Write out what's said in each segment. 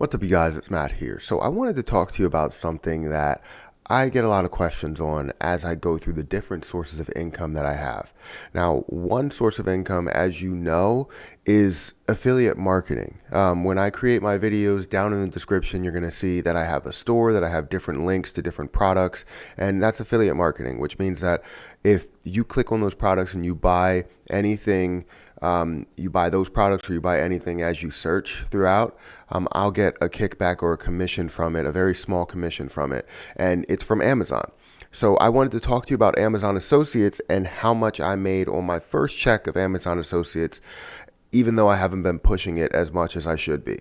What's up, you guys? It's Matt here. So I wanted to talk to you about something that I get a lot of questions on as I go through the different sources of income that I have. Now, one source of income, as you know, is affiliate marketing. When I create my videos, down in the description, you're going to see that I have a store, that I have different links to different products, and that's affiliate marketing, which means that if you click on those products and you buy anything, you buy those products or you buy anything as you search throughout, I'll get a kickback or a commission from it, a very small commission from it, and it's from Amazon. So I wanted to talk to you about Amazon Associates and how much I made on my first check of Amazon Associates, even though I haven't been pushing it as much as I should be.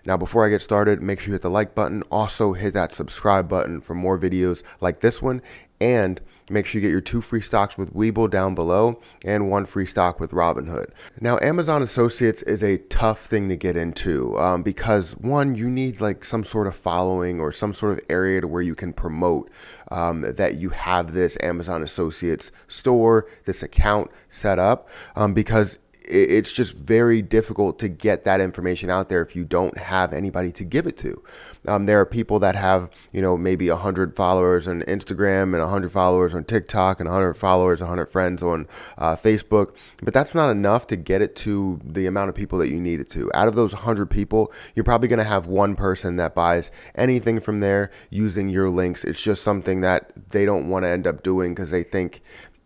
Now, before I get started, make sure you hit the like button. Also, hit that subscribe button for more videos like this one. And make sure you get your 2 free stocks with Webull down below and 1 free stock with Robinhood. Now, Amazon Associates is a tough thing to get into because, one, you need like some sort of following or some sort of area to where you can promote that you have this Amazon Associates store, this account set up, because it's just very difficult to get that information out there if you don't have anybody to give it to. There are people that have, maybe 100 followers on Instagram and 100 followers on TikTok and 100 followers, 100 friends on Facebook, but that's not enough to get it to the amount of people that you need it to. Out of those 100 people, you're probably going to have one person that buys anything from there using your links. It's just something that they don't want to end up doing because they think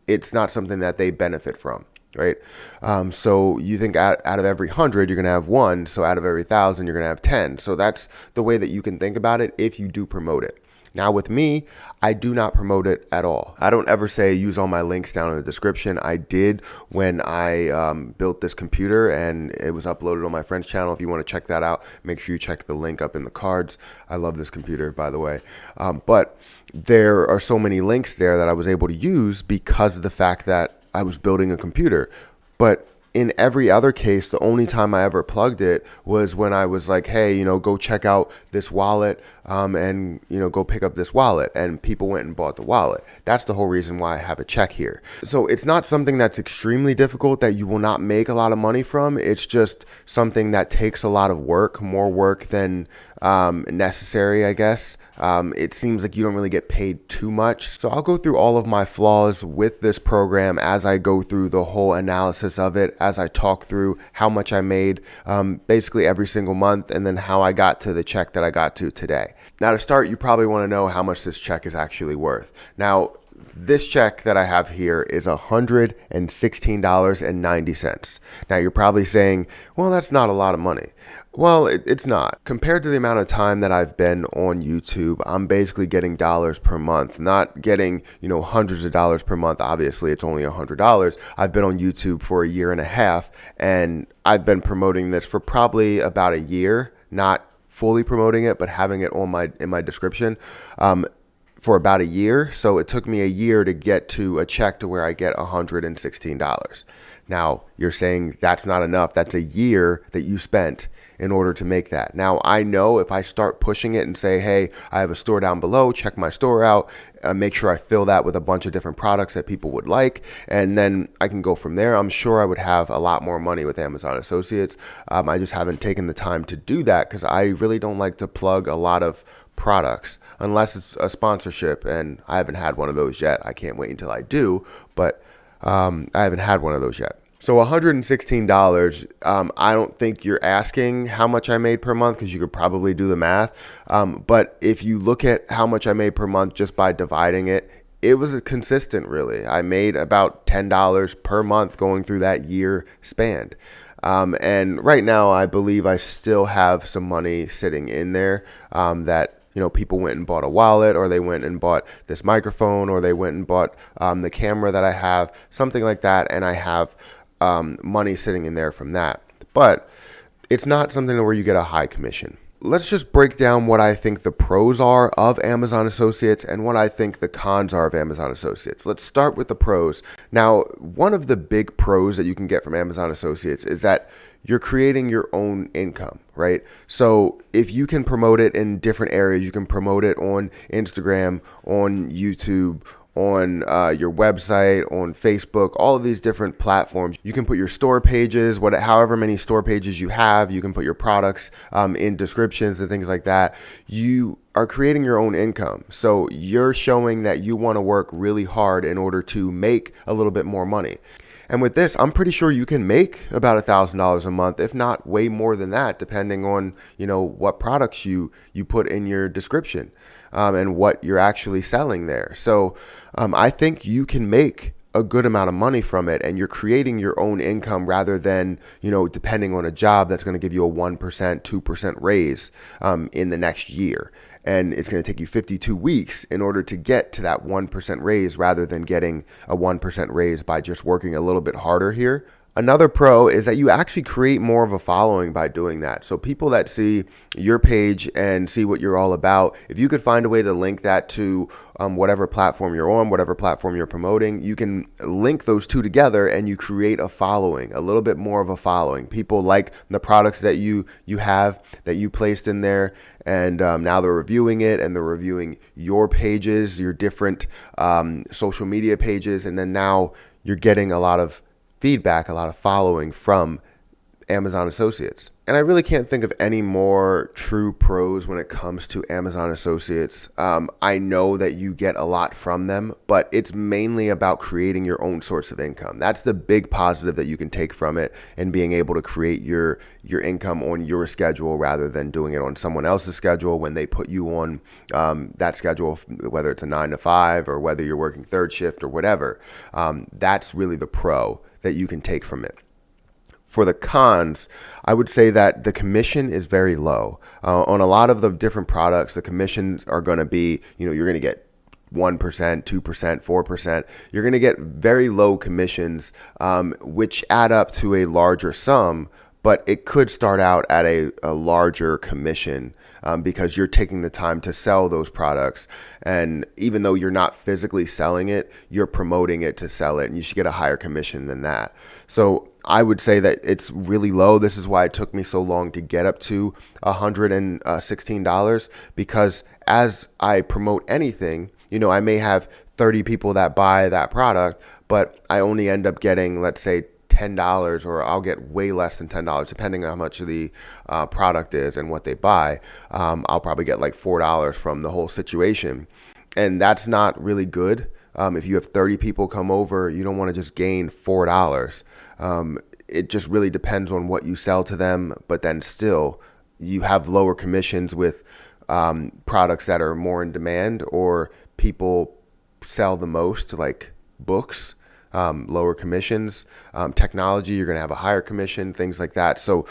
it's not something that they benefit from. Right. So you think out of every 100, you're going to have one. So out of every 1,000, you're going to have 10. So that's the way that you can think about it if you do promote it. Now with me, I do not promote it at all. I don't ever say use all my links down in the description. I did when I built this computer and it was uploaded on my friend's channel. If you want to check that out, make sure you check the link up in the cards. I love this computer, by the way. But there are so many links there that I was able to use because of the fact that I was building a computer. But in every other case, the only time I ever plugged it was when I was like, hey, go check out this wallet and, go pick up this wallet. And people went and bought the wallet. That's the whole reason why I have a check here. So it's not something that's extremely difficult that you will not make a lot of money from. It's just something that takes a lot of work, more work than necessary, I guess. It seems like you don't really get paid too much. So I'll go through all of my flaws with this program as I go through the whole analysis of it, as I talk through how much I made basically every single month, and then how I got to the check that I got to today. Now to start, you probably want to know how much this check is actually worth. Now, this check that I have here is $116.90. Now you're probably saying, well, that's not a lot of money. Well, it's not. Compared to the amount of time that I've been on YouTube, I'm basically getting dollars per month, not getting, hundreds of dollars per month. Obviously, it's only $100. I've been on YouTube for a year and a half, and I've been promoting this for probably about a year, not fully promoting it, but having it on in my description. For about a year. So it took me a year to get to a check to where I get $116. Now you're saying that's not enough. That's a year that you spent in order to make that. Now I know if I start pushing it and say, hey, I have a store down below, check my store out, make sure I fill that with a bunch of different products that people would like, and then I can go from there. I'm sure I would have a lot more money with Amazon Associates. I just haven't taken the time to do that because I really don't like to plug a lot of products unless it's a sponsorship, and I haven't had one of those yet. I can't wait until I do, but I haven't had one of those yet. So $116, I don't think you're asking how much I made per month because you could probably do the math. But if you look at how much I made per month just by dividing it, it was consistent, really. I made about $10 per month going through that year span. And right now, I believe I still have some money sitting in there that people went and bought a wallet, or they went and bought this microphone, or they went and bought the camera that I have, something like that, and I have money sitting in there from that. But it's not something where you get a high commission. Let's just break down what I think the pros are of Amazon Associates and what I think the cons are of Amazon Associates. Let's start with the pros. Now, one of the big pros that you can get from Amazon Associates is that you're creating your own income, right? So if you can promote it in different areas, you can promote it on Instagram, on YouTube, on your website, on Facebook, all of these different platforms. You can put your store pages, however many store pages you have. You can put your products in descriptions and things like that. You are creating your own income. So you're showing that you want to work really hard in order to make a little bit more money. And with this, I'm pretty sure you can make about $1,000 a month, if not way more than that, depending on, what products you put in your description and what you're actually selling there. So I think you can make a good amount of money from it, and you're creating your own income rather than, depending on a job that's going to give you a 1%, 2% raise in the next year. And it's going to take you 52 weeks in order to get to that 1% raise rather than getting a 1% raise by just working a little bit harder here. Another pro is that you actually create more of a following by doing that. So people that see your page and see what you're all about, if you could find a way to link that to whatever platform you're on, whatever platform you're promoting, you can link those two together and you create a following, a little bit more of a following. People like the products that you have, that you placed in there, and now they're reviewing it, and they're reviewing your pages, your different social media pages, and then now you're getting a lot of feedback, a lot of following from Amazon Associates. And I really can't think of any more true pros when it comes to Amazon Associates. I know that you get a lot from them, but it's mainly about creating your own source of income. That's the big positive that you can take from it, and being able to create your income on your schedule rather than doing it on someone else's schedule when they put you on that schedule, whether it's a 9 to 5 or whether you're working third shift or whatever. That's really the pro that you can take from it. For the cons, I would say that the commission is very low. On a lot of the different products, the commissions are going to be, you're going to get 1%, 2%, 4%. You're going to get very low commissions, which add up to a larger sum, but it could start out at a larger commission because you're taking the time to sell those products. And even though you're not physically selling it, you're promoting it to sell it, and you should get a higher commission than that. So I would say that it's really low. This is why it took me so long to get up to $116, because as I promote anything, I may have 30 people that buy that product, but I only end up getting, let's say, $10, or I'll get way less than $10, depending on how much the product is and what they buy. I'll probably get like $4 from the whole situation. And that's not really good. If you have 30 people come over, you don't want to just gain $4. It just really depends on what you sell to them, but then still you have lower commissions with products that are more in demand or people sell the most, like books. Lower commissions, technology, you're going to have a higher commission, things like that. So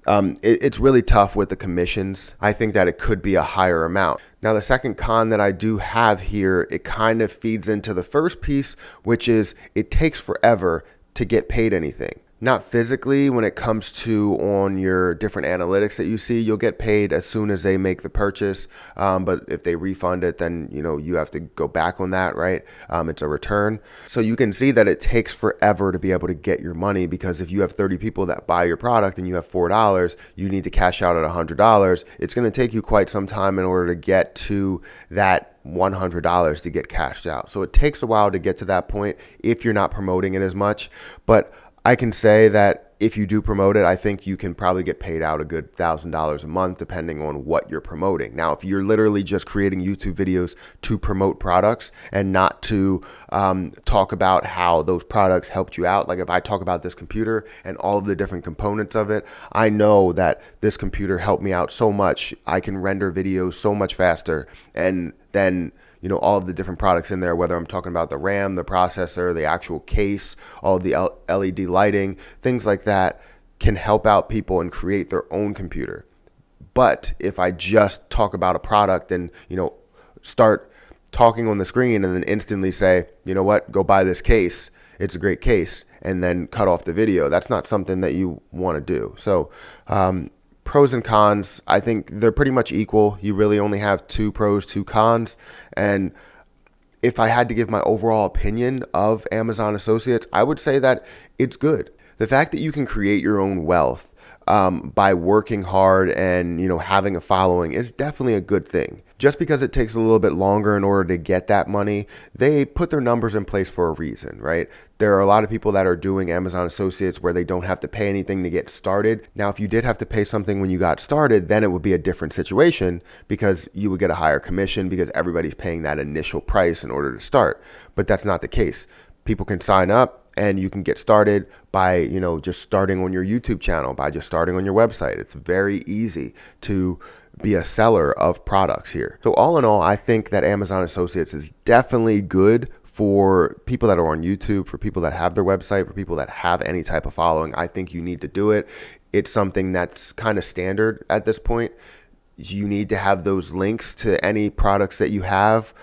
it's really tough with the commissions. I think that it could be a higher amount. Now, the second con that I do have here, it kind of feeds into the first piece, which is it takes forever to get paid anything. Not physically when it comes to on your different analytics that you see, you'll get paid as soon as they make the purchase. But if they refund it, then you have to go back on that, right? It's a return. So you can see that it takes forever to be able to get your money, because if you have 30 people that buy your product and you have $4, you need to cash out at $100. It's going to take you quite some time in order to get to that $100 to get cashed out. So it takes a while to get to that point if you're not promoting it as much. But I can say that if you do promote it, I think you can probably get paid out a good $1,000 a month, depending on what you're promoting. Now, if you're literally just creating YouTube videos to promote products and not to talk about how those products helped you out, like if I talk about this computer and all of the different components of it, I know that this computer helped me out so much. I can render videos so much faster, and then all of the different products in there, whether I'm talking about the RAM, the processor, the actual case, all of the LED lighting, things like that can help out people and create their own computer. But if I just talk about a product and, start talking on the screen and then instantly say, you know what, go buy this case, it's a great case, and then cut off the video, that's not something that you want to do. So, pros and cons, I think they're pretty much equal. You really only have 2 pros, 2 cons. And if I had to give my overall opinion of Amazon Associates, I would say that it's good. The fact that you can create your own wealth by working hard and having a following is definitely a good thing. just because it takes a little bit longer in order to get that money, they put their numbers in place for a reason, right? There are a lot of people that are doing Amazon Associates where they don't have to pay anything to get started. Now, if you did have to pay something when you got started, then it would be a different situation because you would get a higher commission because everybody's paying that initial price in order to start. But that's not the case. People can sign up and you can get started by, just starting on your YouTube channel, by just starting on your website. It's very easy to be a seller of products here. So all in all, I think that Amazon Associates is definitely good for people that are on YouTube, for people that have their website, for people that have any type of following. I think you need to do it. It's something that's kind of standard at this point. You need to have those links to any products that you have,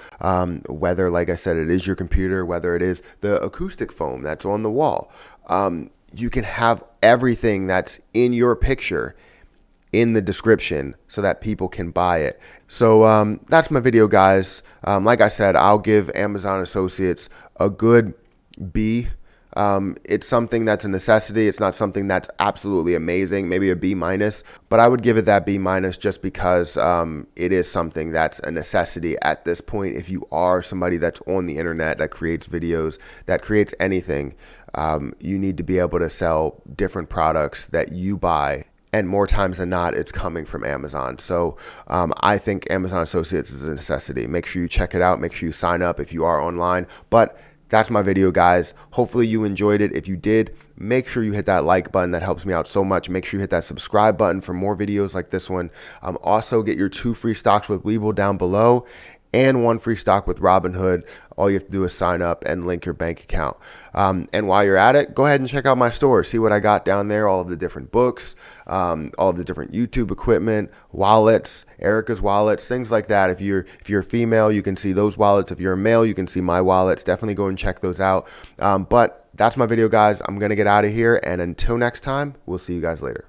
whether, like I said, it is your computer, whether it is the acoustic foam that's on the wall. You can have everything that's in your picture in the description so that people can buy it. So that's my video, guys. Like I said, I'll give Amazon Associates a good B. It's something that's a necessity. It's not something that's absolutely amazing, maybe a B minus, but I would give it that B minus just because it is something that's a necessity at this point. If you are somebody that's on the internet, that creates videos, that creates anything, you need to be able to sell different products that you buy. And more times than not, it's coming from Amazon. So I think Amazon Associates is a necessity. Make sure you check it out. Make sure you sign up if you are online. But that's my video, guys. Hopefully you enjoyed it. If you did, make sure you hit that like button. That helps me out so much. Make sure you hit that subscribe button for more videos like this one. Also, get your 2 free stocks with Webull down below and 1 free stock with Robinhood. All you have to do is sign up and link your bank account. And while you're at it, go ahead and check out my store. See what I got down there, all of the different books, all of the different YouTube equipment, wallets, Erica's wallets, things like that. If you're a female, you can see those wallets. If you're a male, you can see my wallets. Definitely go and check those out. But that's my video, guys. I'm going to get out of here. And until next time, we'll see you guys later.